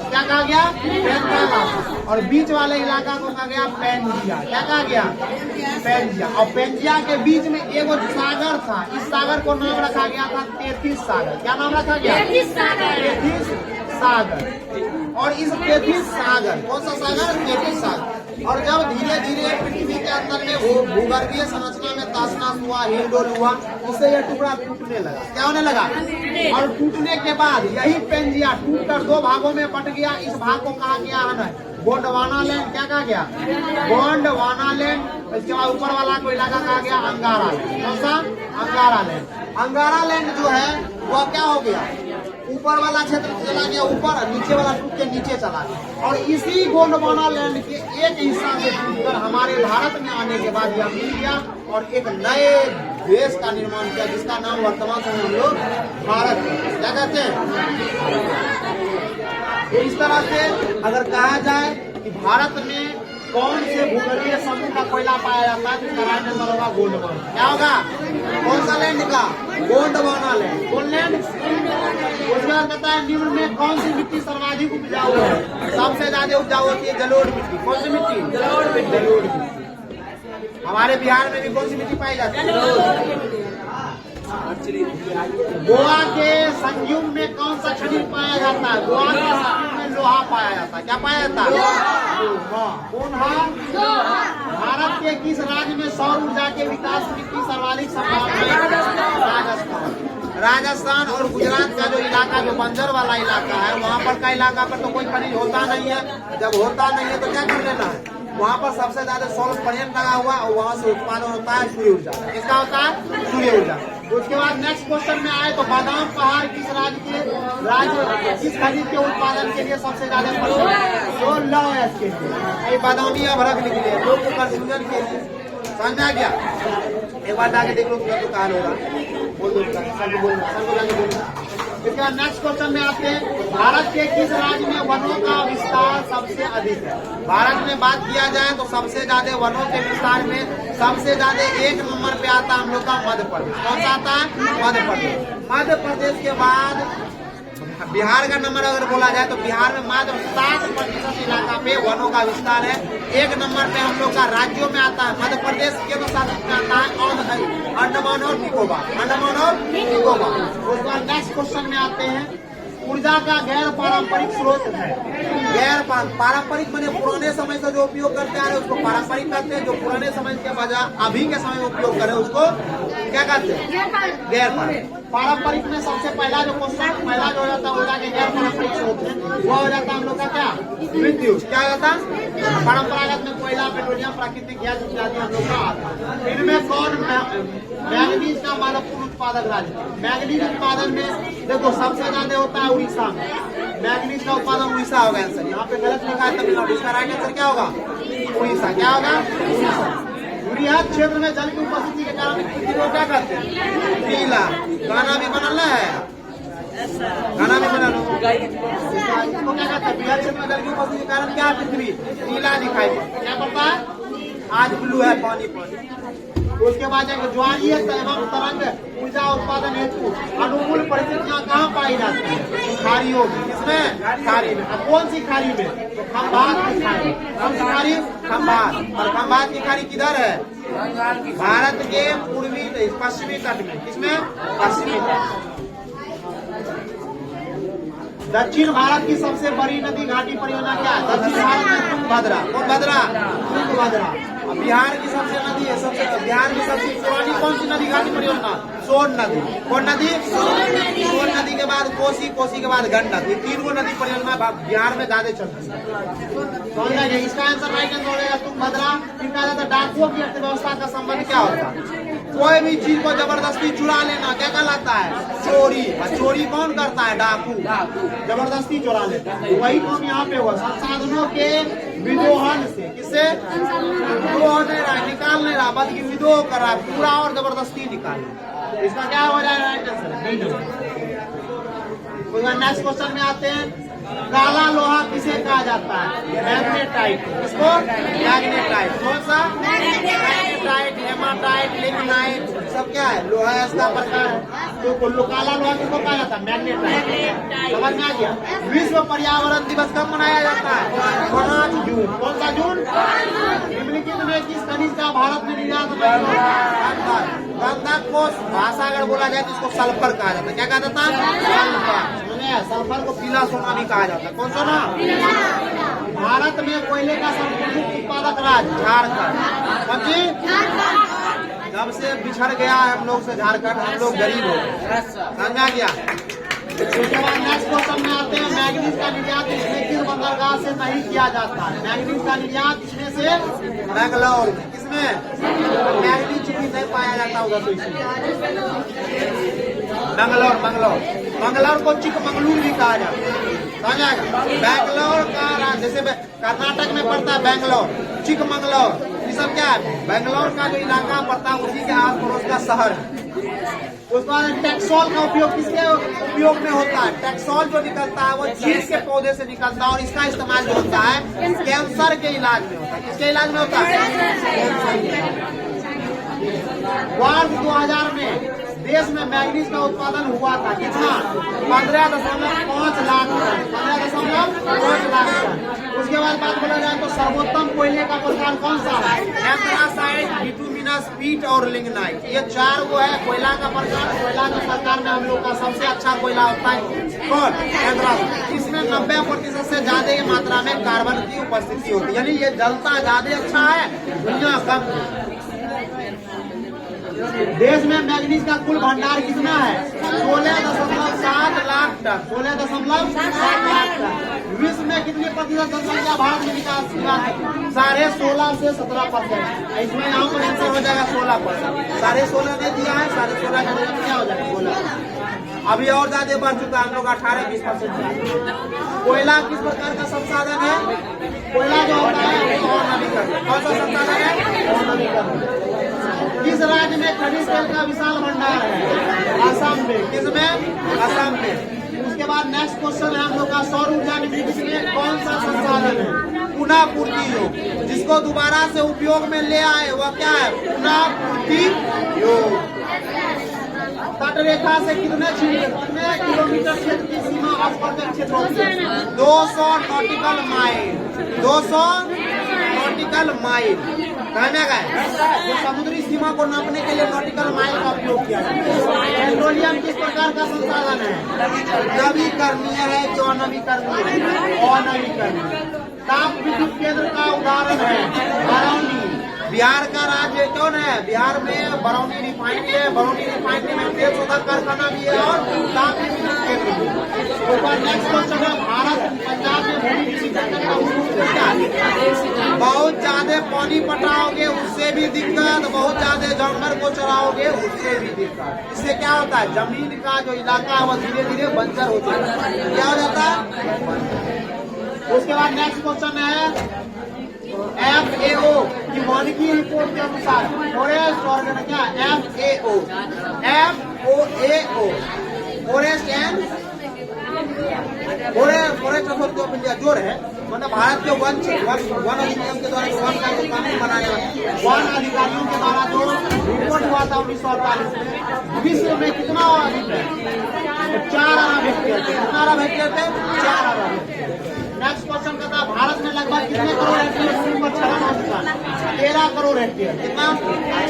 A: क्या कहा गया? पैंथालासा। और बीच वाले इलाका को कहा गया पेंजिया। क्या कहा गया? पेंजिया। और पेंजिया के बीच में एक सागर था, इस सागर को नाम रखा गया था तेथिस सागर। क्या नाम रखा गया? तेथिस सागर। और इस तेथिस सागर, कौन सा सागर? तेथिस सागर। और जब धीरे धीरे पृथ्वी के अंदर में वो भूगर्भीय संरचना में तहस-नहस हुआ, हिलडोल हुआ, उससे यह टुकड़ा टूटने लगा। क्या होने लगा? और टूटने के बाद यही पेंजिया टूटकर 2 भागों में बट गया। इस भाग को कहा गया है गोंडवाना लैंड। क्या कहा गया? गोंडवाना लैंड। इसके बाद ऊपर वाला को इलाका कहा गया अंगारा लैंड। कौन सा? अंगारा लैंड। अंगारा लैंड जो है वह क्या हो गया? ऊपर वाला क्षेत्र चला गया ऊपर, नीचे वाला टूट के नीचे चला गया। और इसी गोंडवाना लैंड के एक हिस्सा से टूटकर हमारे भारत में आने के बाद यह मिल गया और एक नए देश का निर्माण किया, जिसका नाम वर्तमान समय हम लोग भारत है। क्या कहते हैं? तो इस तरह से अगर कहा जाए कि भारत में कौन से भूगर्भीय समूह का कोयला पाया जाता है, जिसका राइट नंबर होगा गोंडवाना। क्या होगा? कौन सा लैंड का? गोंडवाना लैंड। कौन लैंड? उसके बाद कहता है निम्न में कौन सी मिट्टी सर्वाधिक उपजाऊ है? सबसे ज्यादा उपजाऊ होती है जलोढ़ मिट्टी। कौन सी मिट्टी? जलोढ़ मिट्टी। हमारे बिहार में भी कौन सी मिट्टी पाई जाती है? गोवा के संगम में कौन सा खनिज पाया जाता है? गोवा के संगम में लोहा पाया जाता है। क्या पाया जाता है? कौन है? भारत के किस राज्य में सौर ऊर्जा के विकास की सर्वाधिक संभावना है? राजस्थान। राजस्थान और गुजरात का जो इलाका, जो बंजर वाला इलाका है, वहाँ पर का इलाका पर तो कोई खनिज होता नहीं है। जब होता नहीं है तो क्या कर लेना है? वहाँ पर सबसे ज्यादा सौर प्लेट लगा हुआ और वहाँ से उत्पादन होता है सूर्य ऊर्जा। किसका होता है? सूर्य ऊर्जा। उसके बाद नेक्स्ट क्वेश्चन में आए तो बादाम पहाड़ किस राज्य किस खनिज के उत्पादन के लिए सबसे ज्यादा प्रसिद्ध है? तो लौह के लिए। बादामी अब रख निकले लोग को कंफ्यूजन के लिए। समझ आ गया? एक बार जाके देख लो तो कहा होगा। बोल दो सर, बोलना। इसके बाद नेक्स्ट क्वेश्चन में आते हैं, भारत के किस राज्य में वनों का विस्तार सबसे अधिक है? भारत में बात किया जाए तो सबसे ज्यादा वनों के विस्तार में सबसे ज्यादा एक नंबर पे आता है हम लोग का मध्य प्रदेश। कौन सा आता है? मध्य प्रदेश। मध्य प्रदेश के बाद बिहार का नंबर अगर बोला जाए तो बिहार में मात्र 60% इलाका पे वनों का विस्तार है। एक नंबर पे हम लोग का राज्यों में आता है मध्य प्रदेश, केंद्र शासित में आता है और अंडमान और निकोबार। अंडमान और निकोबार। उसके बाद नेक्स्ट क्वेश्चन में आते हैं, ऊर्जा का गैर पारंपरिक स्रोत है। गैर पारंपरिक मैंने पुराने समय से जो उपयोग करते आ रहे उसको पारंपरिक कहते हैं। जो पुराने समय के बजाय अभी के समय में उपयोग करे उसको क्या कहते हैं? गैर पारंपरिक में सबसे पहला जो क्वेश्चन पहला जो हो जाता है ऊर्जा के गैर पारंपरिक स्रोत है वो हो जाता है हम लोग का क्या? विद्युत। क्या होता है? परंपरागत में कोयला, पेट्रोलियम, प्राकृतिक गैस इत्यादि हम लोग का आता है। इनमें कौन मैंगनीज का महत्वपूर्ण उत्पादक राज्य? मैंगनीज उत्पादन में देखो सबसे ज्यादा होता है उड़ीसा में। मैंगनीज का उत्पादन उड़ीसा होगा आंसर। यहाँ पे गलत लिखा है तमिलनाडु। इसका राइट आंसर क्या होगा? उड़ीसा। क्या होगा? उड़ीसा। बृहद क्षेत्र में जल की उपस्थिति के कारण पृथ्वी को क्या कहते हैं? नीला। गाना भी बनल है, गाना भी बनल इसको क्या कहते हैं? बृहद क्षेत्र में जल की उपस्थिति के कारण क्या पृथ्वी नीला दिखाई पड़ता है। क्या पड़ता है? आज ब्लू है पानी। उसके बाद ज्वारीय एवं तरंग ऊर्जा उत्पादन हेतु अनुकूल परिस्थितियां कहाँ पाई जाती है? खाड़ियों में। किसमें? खाड़ी में। अब कौन सी खाड़ी में? तो खंभात की खाड़ी। कौन सी खाड़ी? खंभात। और खंभात की खाड़ी किधर है? भारत के पूर्वी पश्चिमी तट में। किसमें? पश्चिमी तट। दक्षिण भारत की सबसे बड़ी नदी घाटी परियोजना क्या है? दक्षिण भारत में तुंगभद्रा। कौन भद्रा? तुंगभद्रा। बिहार की सबसे नदी है, बिहार की सबसे पुरानी कौन सी नदी घाटी परियोजना? सोन नदी। कौन नदी? सोन नदी के बाद कोसी, कोसी के बाद गंडक। ये तीन वो नदी परियोजना बिहार में ज्यादा चलती है। इसका आंसर राइट आंसर हो जाएगा तुंगभद्रा। फिर कहा जाता है डाकुओं की अर्थव्यवस्था का संबंध क्या होता है? कोई भी चीज को जबरदस्ती चुरा लेना क्या कहलाता है? चोरी। और चोरी कौन करता है? डाकू। जबरदस्ती चुरा लेता है। वही काम यहाँ पे हुआ, संसाधनों के विदोहन से। किससे? विदोहन नहीं रहा, निकाल नहीं रहा, बल्कि विदोह कर रहा, पूरा और जबरदस्ती निकाल। इसका क्या हो जाएगा राइट आंसर? नेक्स्ट क्वेश्चन में आते हैं, काला लोहा किसे कहा जाता है? मैग्नेटाइट। किसको? मैग्नेटाइट। कौन सा? मैग्नेटाइट, हेमाटाइट, लिग्नाइट, सब क्या है? लोहा इसका प्रकार है। तो काला लोहा किसको कहा जाता है? मैग्नेटाइट। समझ में आ गया? विश्व पर्यावरण दिवस कब मनाया जाता है? 5 जून। कौन सा जून? निम्नलिखित में किस खनिज का भारत में निर्यात नहीं होता? गंधक को भाषा अगर बोला जाए तो इसको सल्फर कहा जाता है। क्या कहा जाता है? सल्फर को पीला सोना भी कहा जाता है। कौन सोना? भारत में कोयले का सर्वप्रमुख उत्पादक राज्य झारखंड। कौन सी? जब से बिछड़ गया है हम लोग से झारखंड, हम लोग गरीब हो गए। समझा गया? उसके बाद नेक्स्ट क्वेश्चन में आते हैं, मैग्नीज का निर्यात इसमें किस बंदरगाह से नहीं किया जाता है? मैग्नीज का निर्यात इसमें से बेंगलोर। किसमें? मैग्नीज चूंकि नहीं पाया जाता होगा तो इसलिए मंगलौर को चिकमंगलुरु भी कहा जाता है। समझ आएगा? बेंगलोर का जैसे कर्नाटक में पड़ता है बेंगलोर, चिकमंगलौर, ये सब क्या है? बेंगलोर का जो इलाका पड़ता है उसी के आस पड़ोस का शहर है। उसके बाद टैक्सोल का उपयोग किसके उपयोग में होता है? टैक्सोल जो निकलता है वो चीज के पौधे से निकलता है और इसका इस्तेमाल जो होता है कैंसर के इलाज में होता है। किसके इलाज में होता है? कैंसर के। वर्ष 2000 में देश में मैग्नीज का उत्पादन हुआ था कितना? 15.5 लाख टन। 15.5 लाख टन। उसके बाद बात बोला जाए तो सर्वोत्तम कोयले का प्रकार कौन सा है? एंथ्रासाइट, बिटुमिनस, पीट और लिग्नाइट। ये 4 वो है कोयला का प्रकार। कोयला के प्रकार में हम लोग का सबसे अच्छा कोयला होता है कौन? एंथ्रासाइट। इसमें 90% से ज्यादा मात्रा में कार्बन की उपस्थिति होती है, यानी ये जलता ज्यादा अच्छा है, दुनिया कम। देश में मैग्नीज का कुल भंडार कितना है? 16.7 लाख टन। 16.7 लाख टन। विश्व में कितने प्रतिशत जनसंख्या भारत में विकास हुआ है? 16.5 से 17%। इसमें यहाँ पर आंसर हो जाएगा 16%। 16.5 नहीं दिया है, 16.5 का मतलब क्या हो जाएगा? 16। अभी और ज्यादा बढ़ चुका है, हम लोग 18-20%। कोयला किस प्रकार का संसाधन है? कोयला जो होता है वो नवीकरण। कौन सा संसाधन है? नवीकरण। किस राज्य में खनिज तेल का विशाल भंडार है? असम में। किसमें? असम में। उसके बाद नेक्स्ट क्वेश्चन है हम लोग का सौर ऊर्जा निधि में कौन सा संसाधन है? पुनः पूर्ति योग। जिसको दोबारा से उपयोग में ले आए वह क्या है? पुनः पूर्ति योग। तट रेखा से कितने किलोमीटर क्षेत्र की सीमा अस्पर्शक क्षेत्र होती है? 200 नॉटिकल माइल। 200 nautical mile. जो समुद्री सीमा को नापने के लिए नॉटिकल माइल का उपयोग किया जाता है। पेट्रोलियम किस प्रकार का संसाधन है? नवीकरणीय है। जो अनवीकरणीय है अनवीकरणीय। ताप विद्युत केंद्र का उदाहरण है बरौनी। बिहार का राज्य कौन है? बिहार में बरौनी रिफाइनरी है। बरौनी रिफाइनरी में तेल शोधक कारखाना भी है और ताप विद्युत केंद्र भी है। ऊपर नेक्स्ट क्वेश्चन है भारत पंजाब में भूमि सिंचाई का बहुत ज्यादा पानी पटाओगे उससे भी दिक्कत, बहुत ज्यादा जानवर को चराओगे उससे भी दिक्कत। इससे क्या होता है? जमीन का जो इलाका है वो धीरे धीरे बंजर हो जाता है। क्या हो जाता है? उसके बाद नेक्स्ट क्वेश्चन है FAO की मानकीय रिपोर्ट के अनुसार फॉरेस्ट ऑर्गेन क्या? FAO forest and forest authority of India जो है मतलब भारत के वन अधिनियम के द्वारा वन का कानून बनाने वाले वन अधिकारियों के द्वारा जो रिपोर्ट हुआ था 1948 में, विश्व में कितना अधिक है? 4 अरब हेक्टेयर थे। कितना अरब हेक्टेयर थे? 4 अरब हेक्टेयर। नेक्स्ट क्वेश्चन कहता है भारत में लगभग कितने करोड़ हेक्टेयर भूमि पर छलन हो चुका है? 13 करोड़ हेक्टेयर। कितना?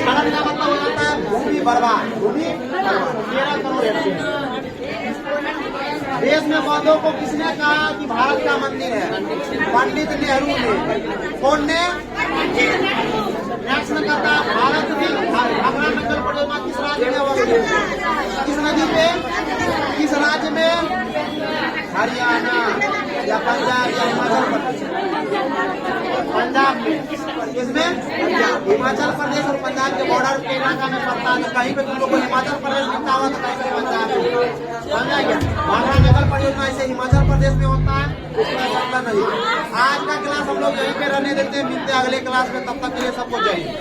A: छलन का मतलब हो जाता है भूमि बर्बाद। भूमि बर्बाद 13 करोड़ हेक्टेयर। देश में बौद्धों को किसने कहा कि भारत का मंदिर है? पंडित नेहरू ने। कौन ने? नेक्स्ट में कहता है भारत में भाखड़ा नगर परियोजना किस राज्य में अवस्थित है? किस नदी पे? किस राज्य में? हरियाणा या पंजाब या हिमाचल प्रदेश? पंजाब में। किसमें? हिमाचल प्रदेश और पंजाब के बॉर्डर के इलाका में पड़ता है। कहीं पे तुम लोग को हिमाचल प्रदेश लिखा हुआ तो कहीं पे पंजाब में। समझा गया? भाखड़ा नगर परियोजना ऐसे हिमाचल प्रदेश में होता है, उसमें पता नहीं। आज का क्लास हम लोग यहीं पे रहने देते हैं, मिलते हैं अगले क्लास में। तब तक के लिए सबको जय हिंद।